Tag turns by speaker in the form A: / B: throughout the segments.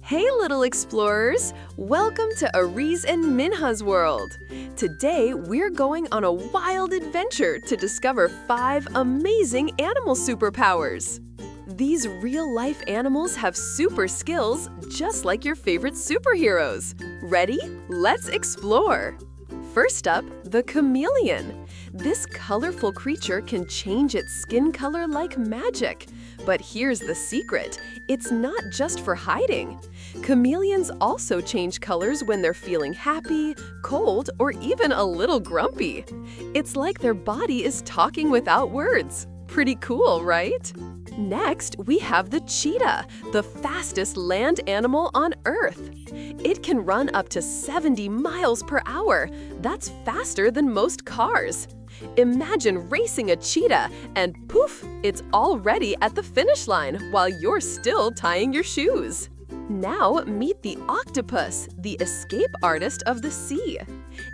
A: Hey little explorers! Welcome to Aariz and Minha's world. Today we're going on a wild adventure to discover 5 amazing animal superpowers. These real-life animals have super skills just like your favorite superheroes. Ready? Let's explore! First up, the chameleon. This colorful creature can change its skin color like magic. But here's the secret, it's not just for hiding. Chameleons also change colors when they're feeling happy, cold, or even a little grumpy. It's like their body is talking without words. Pretty cool, right? Next, we have the cheetah, the fastest land animal on Earth. It can run up to 70 miles per hour. That's faster than most cars. Imagine racing a cheetah and poof, it's already at the finish line while you're still tying your shoes. Now meet the octopus, the escape artist of the sea.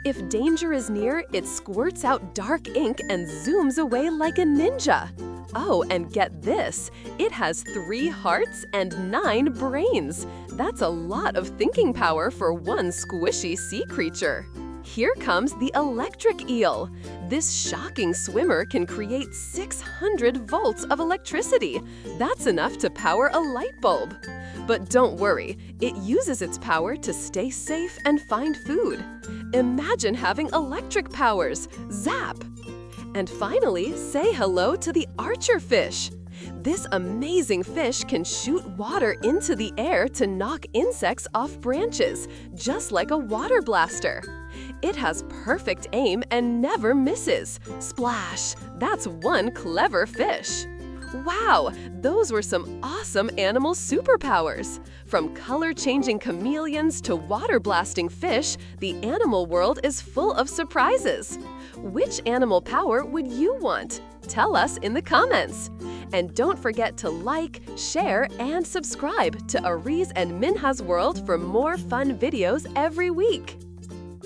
A: If danger is near, it squirts out dark ink and zooms away like a ninja. Oh, and get this, it has 3 hearts and 9 brains. That's a lot of thinking power for one squishy sea creature. Here comes the electric eel. This shocking swimmer can create 600 volts of electricity. That's enough to power a light bulb. But don't worry, it uses its power to stay safe and find food. Imagine having electric powers. Zap! And finally, say hello to the archer fish. This amazing fish can shoot water into the air to knock insects off branches, just like a water blaster. It has perfect aim and never misses. Splash! That's one clever fish. Wow, those were some awesome animal superpowers. From color-changing chameleons to water-blasting fish, the animal world is full of surprises. Which animal power would you want? Tell us in the comments. And don't forget to like, share, and subscribe to Aariz and Minha's world for more fun videos every week.